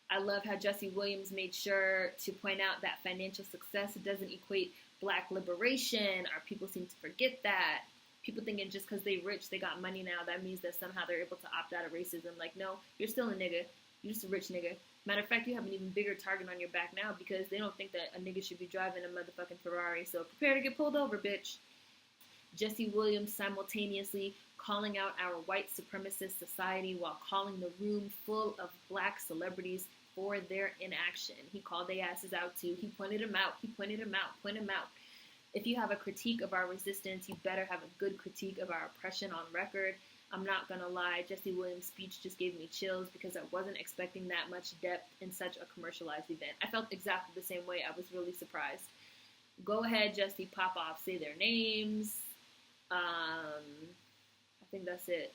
I love how Jesse Williams made sure to point out that financial success doesn't equate black liberation. Our people seem to forget that. People thinking just because they rich, they got money now, that means that somehow they're able to opt out of racism. Like, no, you're still a nigga. You're just a rich nigga. Matter of fact, you have an even bigger target on your back now because they don't think that a nigga should be driving a motherfucking Ferrari. So prepare to get pulled over, bitch. Jesse Williams simultaneously calling out our white supremacist society while calling the room full of black celebrities for their inaction. He called their asses out too. He pointed them out. Point them out. If you have a critique of our resistance, you better have a good critique of our oppression on record. I'm not gonna lie, Jesse Williams' speech just gave me chills because I wasn't expecting that much depth in such a commercialized event. I felt exactly the same way. I was really surprised. Go ahead, Jesse, pop off, say their names. I think that's it.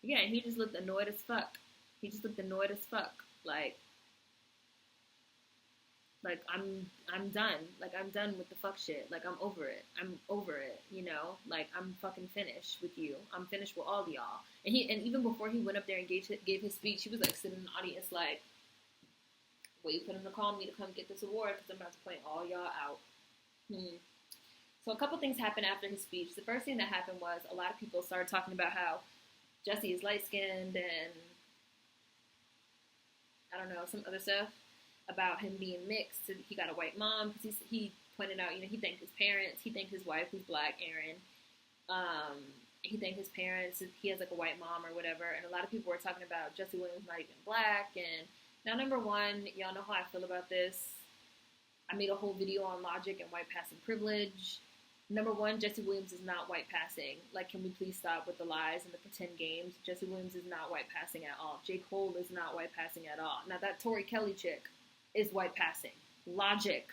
Yeah, and he just looked annoyed as fuck. He just looked annoyed as fuck. Like I'm done. Like I'm done with the fuck shit. Like I'm over it. I'm over it, you know? Like I'm fucking finished with you. I'm finished with all of y'all. And even before he went up there and gave his speech, he was like sitting in the audience like, wait for them to call me to come get this award because I'm about to point all y'all out. So a couple things happened after his speech. The first thing that happened was a lot of people started talking about how Jesse is light-skinned and I don't know, some other stuff about him being mixed. He got a white mom because he pointed out, you know, he thanked his parents. He thanked his wife, who's black, Erin. He thanked his parents. He has like a white mom or whatever. And a lot of people were talking about Jesse Williams not even black. And now, number one, y'all know how I feel about this. I made a whole video on logic and white passing privilege. Number one, Jesse Williams is not white passing. Like, can we please stop with the lies and the pretend games? Jesse Williams is not white passing at all. J. Cole is not white passing at all. Now, that Tori Kelly chick is white passing. Logic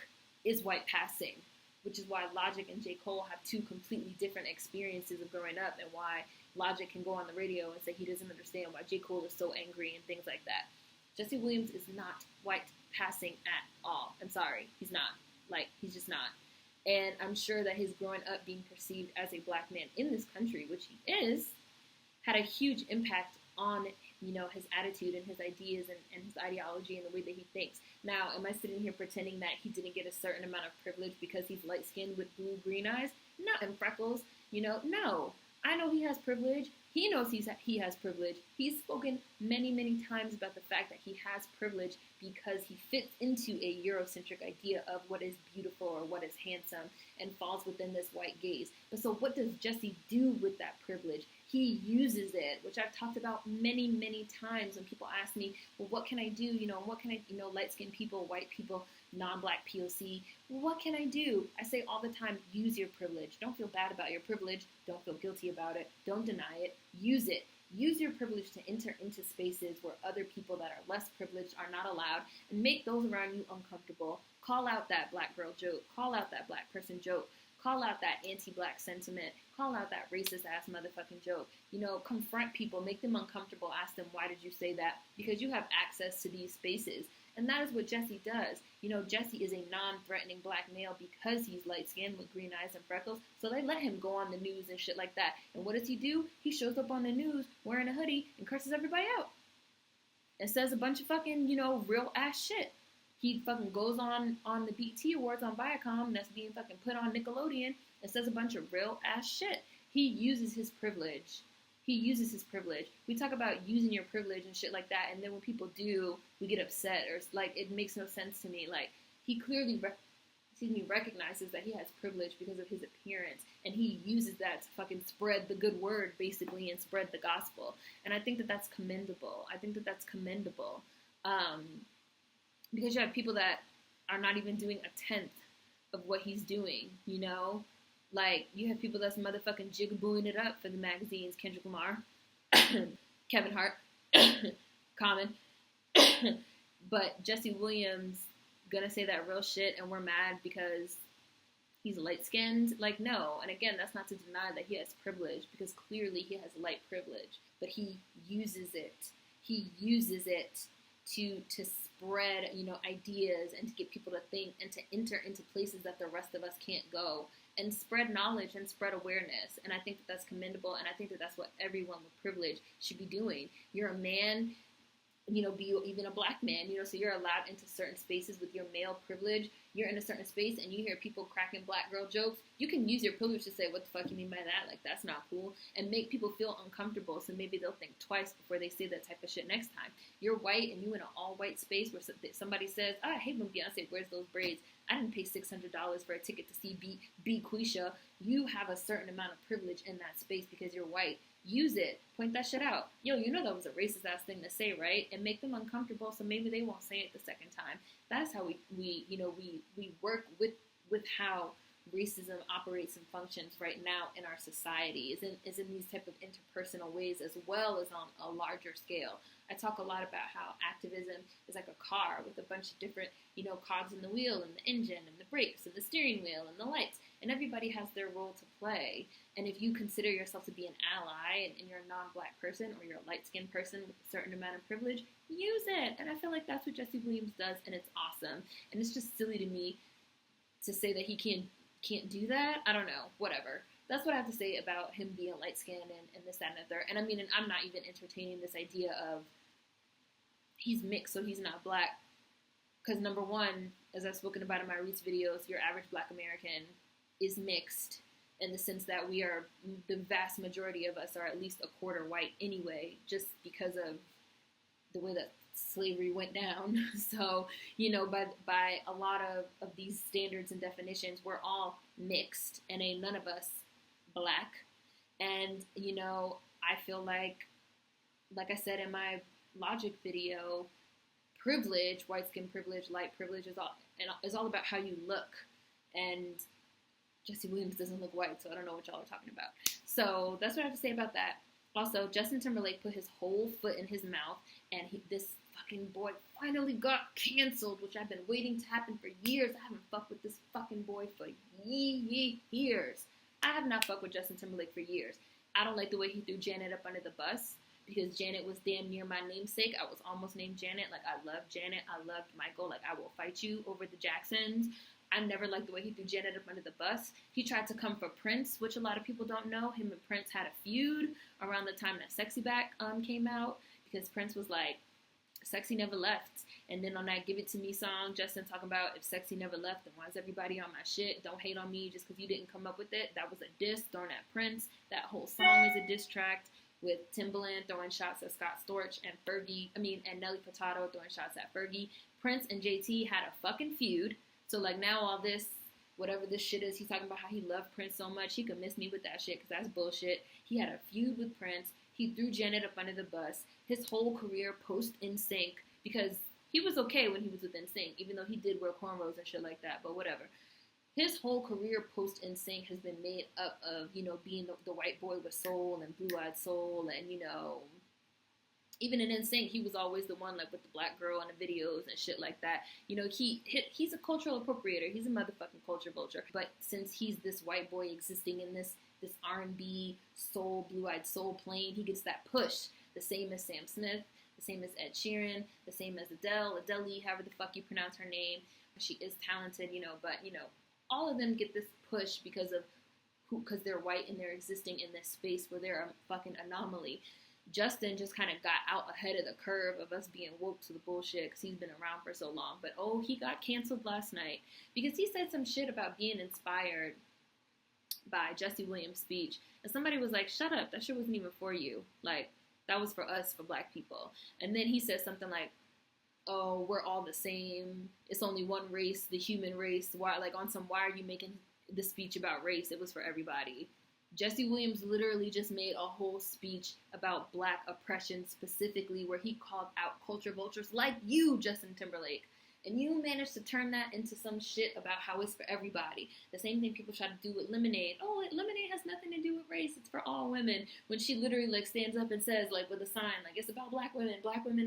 is white passing, which is why Logic and J. Cole have two completely different experiences of growing up and why Logic can go on the radio and say he doesn't understand why J. Cole is so angry and things like that. Jesse Williams is not white passing at all. I'm sorry. He's not. Like, he's just not. And I'm sure that his growing up being perceived as a black man in this country, which he is, had a huge impact on, you know, his attitude and his ideas and his ideology and the way that he thinks. Now, am I sitting here pretending that he didn't get a certain amount of privilege because he's light-skinned with blue-green eyes? No, and freckles, you know, no. I know he has privilege. He knows he has privilege. He's spoken many, many times about the fact that he has privilege because he fits into a Eurocentric idea of what is beautiful or what is handsome and falls within this white gaze. But so what does Jesse do with that privilege? He uses it, which I've talked about many, many times when people ask me, well, what can I do? You know, what can I, you know, light-skinned people, white people, non-black POC, what can I do? I say all the time, use your privilege. Don't feel bad about your privilege. Don't feel guilty about it. Don't deny it. Use it. Use your privilege to enter into spaces where other people that are less privileged are not allowed and make those around you uncomfortable. Call out that black girl joke. Call out that black person joke. Call out that anti-black sentiment. Call out that racist-ass motherfucking joke. You know, confront people. Make them uncomfortable. Ask them, why did you say that? Because you have access to these spaces. And that is what Jesse does. You know, Jesse is a non-threatening black male because he's light-skinned with green eyes and freckles. So they let him go on the news and shit like that. And what does he do? He shows up on the news wearing a hoodie and curses everybody out. And says a bunch of fucking, you know, real-ass shit. He fucking goes on the BET Awards on Viacom that's being fucking put on Nickelodeon and says a bunch of real-ass shit. He uses his privilege. He uses his privilege. We talk about using your privilege and shit like that, and then when people do, we get upset, or like it makes no sense to me. Like he clearly, recognizes that he has privilege because of his appearance, and he uses that to fucking spread the good word, basically, and spread the gospel. And I think that that's commendable. Because you have people that are not even doing a tenth of what he's doing, you know. Like, you have people that's motherfucking jigabooing it up for the magazines. Kendrick Lamar, Kevin Hart, Common. But Jesse Williams gonna say that real shit and we're mad because he's light-skinned? Like, no. And again, that's not to deny that he has privilege because clearly he has light privilege. But he uses it. He uses it to spread, you know, ideas and to get people to think and to enter into places that the rest of us can't go. And spread knowledge and spread awareness. And I think that that's commendable, and I think that that's what everyone with privilege should be doing. You're a man, you know, be even a black man, you know, so you're allowed into certain spaces with your male privilege. You're in a certain space and you hear people cracking black girl jokes. You can use your privilege to say, what the fuck you mean by that? Like, that's not cool. And make people feel uncomfortable so maybe they'll think twice before they say that type of shit next time. You're white and you in an all-white space where somebody says, I hate when Beyoncé wears those braids. I didn't pay $600 for a ticket to see B Quisha. You have a certain amount of privilege in that space because you're white. Use it. Point that shit out. Yo, you know that was a racist-ass thing to say, right? And make them uncomfortable so maybe they won't say it the second time. That's how we work with how racism operates and functions right now in our society is in these type of interpersonal ways as well as on a larger scale. I talk a lot about how activism is like a car with a bunch of different, cogs in the wheel and the engine and the brakes and the steering wheel and the lights, and everybody has their role to play. And if you consider yourself to be an ally and you're a non-black person or you're a light-skinned person with a certain amount of privilege, use it. And I feel like that's what Jesse Williams does, and it's awesome. And it's just silly to me to say that he can't do that. I don't know, whatever. That's what I have to say about him being light-skinned and this, that, and the third. And I mean, and I'm not even entertaining this idea of he's mixed, so he's not black. Because number one, as I've spoken about in my Roots videos, your average black American is mixed in the sense that the vast majority of us are at least a quarter white anyway, just because of the way that slavery went down. So, by a lot of these standards and definitions, we're all mixed, and ain't none of us black. And, I feel like I said in my Logic video, privilege, white skin privilege, light privilege is all about how you look. And Jesse Williams doesn't look white, so I don't know what y'all are talking about. So that's what I have to say about that. Also, Justin Timberlake put his whole foot in his mouth, and this fucking boy finally got canceled, which I've been waiting to happen for years. I haven't fucked with this fucking boy for years. I have not fucked with Justin Timberlake for years. I don't like the way he threw Janet up under the bus, because Janet was damn near my namesake. I was almost named Janet. Like, I loved Janet. I loved Michael. Like, I will fight you over the Jacksons. I never liked the way he threw Janet up under the bus. He tried to come for Prince, which a lot of people don't know. Him and Prince had a feud around the time that Sexy Back came out, because Prince was like, Sexy never left. And then on that Give It To Me song, Justin talking about, if Sexy never left, then why is everybody on my shit? Don't hate on me just because you didn't come up with it. That was a diss thrown at Prince. That whole song is a diss track, with Timberland throwing shots at Scott Storch and and Nelly Furtado throwing shots at Fergie. Prince and JT had a fucking feud. So, like, now all this, whatever this shit is, he's talking about how he loved Prince so much. He could miss me with that shit, because that's bullshit. He had a feud with Prince. He threw Janet up under the bus. His whole career post-NSYNC, because he was okay when he was with NSYNC, even though he did wear cornrows and shit like that, but whatever. His whole career post-NSYNC has been made up of, being the white boy with soul and blue-eyed soul, and, even in NSYNC, he was always the one, like, with the black girl in the videos and shit like that. He's a cultural appropriator. He's a motherfucking culture vulture. But since he's this white boy existing in this R&B soul, blue-eyed soul plane, he gets that push. The same as Sam Smith, the same as Ed Sheeran, the same as Adele, however the fuck you pronounce her name. She is talented, but, all of them get this push because they're white and they're existing in this space where they're a fucking anomaly. Justin just kind of got out ahead of the curve of us being woke to the bullshit because he's been around for so long. But, he got canceled last night because he said some shit about being inspired by Jesse Williams' speech. And somebody was like, shut up, that shit wasn't even for you. Like, that was for us, for black people. And then he said something like, oh, we're all the same. It's only one race, the human race. Why are you making this speech about race? It was for everybody. Jesse Williams literally just made a whole speech about black oppression specifically, where he called out culture vultures like you, Justin Timberlake. And you managed to turn that into some shit about how it's for everybody. The same thing people try to do with Lemonade. Oh, Lemonade has nothing to do with race. It's for all women. When she literally, like, stands up and says, like, with a sign, like, it's about black women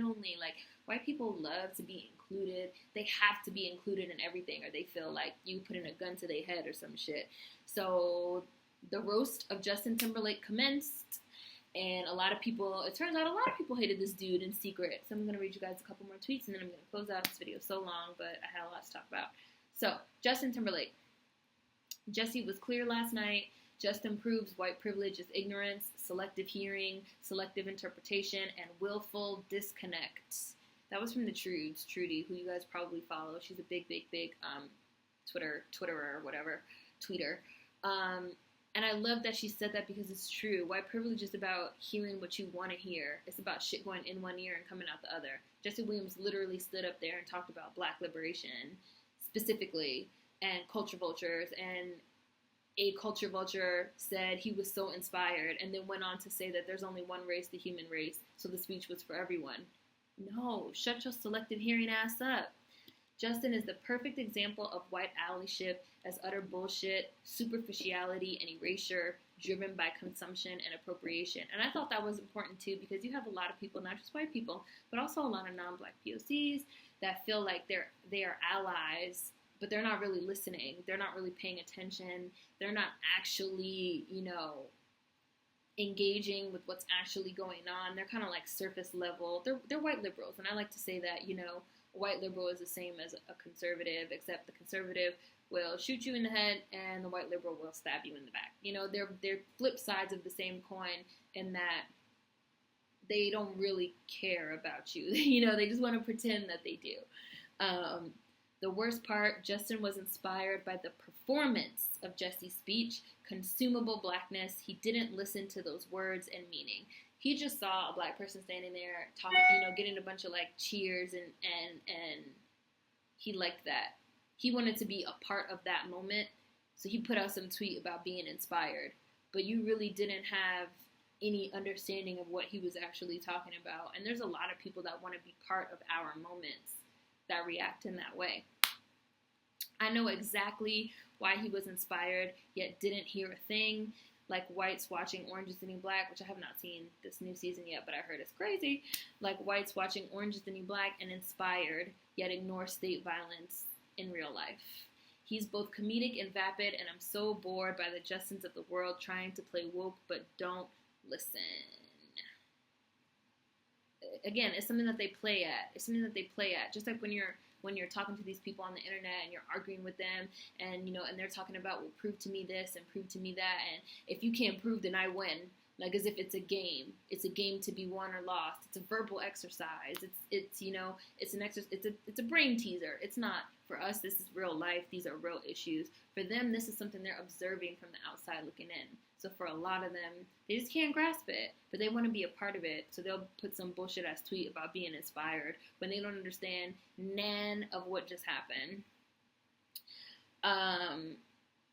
only. Like, white people love to be included. They have to be included in everything, or they feel like you putting a gun to their head or some shit. So the roast of Justin Timberlake commenced. And it turns out a lot of people hated this dude in secret. So I'm going to read you guys a couple more tweets, and then I'm going to close out this video. So long, but I had a lot to talk about. So, Justin Timberlake. Jesse was clear last night. Justin proves white privilege is ignorance, selective hearing, selective interpretation, and willful disconnect. That was from the Trudes, Trudy, who you guys probably follow. She's a big Twitterer or whatever, tweeter. And I love that she said that, because it's true. White privilege is about hearing what you want to hear. It's about shit going in one ear and coming out the other. Jesse Williams literally stood up there and talked about black liberation specifically and culture vultures. And a culture vulture said he was so inspired, and then went on to say that there's only one race, the human race, so the speech was for everyone. No, shut your selective hearing ass up. Justin is the perfect example of white allyship as utter bullshit, superficiality, and erasure driven by consumption and appropriation. And I thought that was important too, because you have a lot of people, not just white people, but also a lot of non-black POCs that feel like they are allies, but they're not really listening. They're not really paying attention. They're not actually, engaging with what's actually going on. They're kind of like surface level. They're white liberals, and I like to say that, a white liberal is the same as a conservative, except the conservative will shoot you in the head and the white liberal will stab you in the back. They're flip sides of the same coin in that they don't really care about you. They just want to pretend that they do. The worst part, Justin was inspired by the performance of Jesse's speech, consumable blackness. He didn't listen to those words and meaning. He just saw a black person standing there talking, getting a bunch of like cheers and he liked that. He wanted to be a part of that moment, so he put out some tweet about being inspired. But you really didn't have any understanding of what he was actually talking about. And there's a lot of people that want to be part of our moments that react in that way. I know exactly why he was inspired, yet didn't hear a thing. Like whites watching Orange is the New Black, which I have not seen this new season yet, but I heard it's crazy. Like whites watching Orange is the New Black and inspired, yet ignore state violence in real life. He's both comedic and vapid, and I'm so bored by the Justins of the world trying to play woke but don't listen. Again, it's something that they play at. Just like when you're talking to these people on the internet and you're arguing with them and and they're talking about, well, prove to me this and prove to me that, and if you can't prove, then I win. Like as if it's a game. It's a game to be won or lost. It's a verbal exercise. It's an exercise. It's a brain teaser. It's not. For us, this is real life. These are real issues. For them, this is something they're observing from the outside looking in. So for a lot of them, they just can't grasp it, but they want to be a part of it. So they'll put some bullshit ass tweet about being inspired when they don't understand none of what just happened.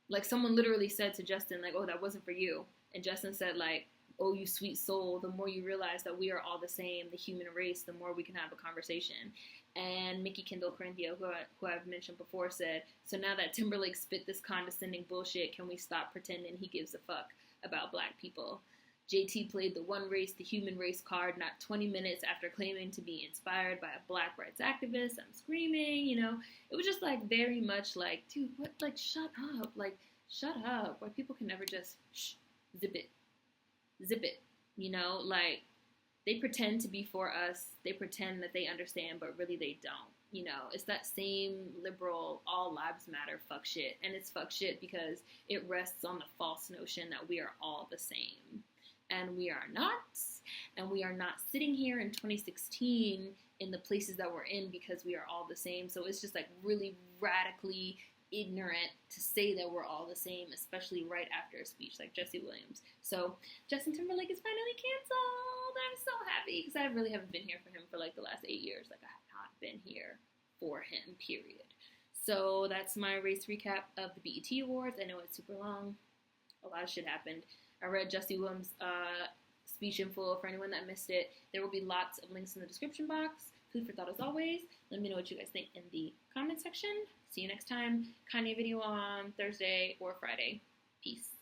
Like someone literally said to Justin, like, "Oh, that wasn't for you," and Justin said, like, "Oh, you sweet soul, the more you realize that we are all the same, the human race, the more we can have a conversation." And Mickey Kendall Corinthio, who I've mentioned before, said, "So now that Timberlake spit this condescending bullshit, can we stop pretending he gives a fuck about black people?" JT played the one race, the human race card not 20 minutes after claiming to be inspired by a black rights activist. I'm screaming, It was just like very much like, dude, what? Like, shut up. Like, shut up. White people can never just zip it. Like they pretend to be for us. They pretend that they understand, but really they don't. It's that same liberal, all lives matter fuck shit. And it's fuck shit because it rests on the false notion that we are all the same. And we are not. And we are not sitting here in 2016 in the places that we're in because we are all the same. So it's just like really radically ignorant to say that we're all the same, especially right after a speech like Jesse Williams. So Justin Timberlake is finally canceled. I'm so happy because I really haven't been here for him for like the last 8 years. Like I have not been here for him, period. So that's my race recap of the BET Awards. I know it's super long. A lot of shit happened. I read Jesse Williams' speech in full. For anyone that missed it, there will be lots of links in the description box. Food for thought as always. Let me know what you guys think in the comment section. See you next time. Kanye video on Thursday or Friday. Peace.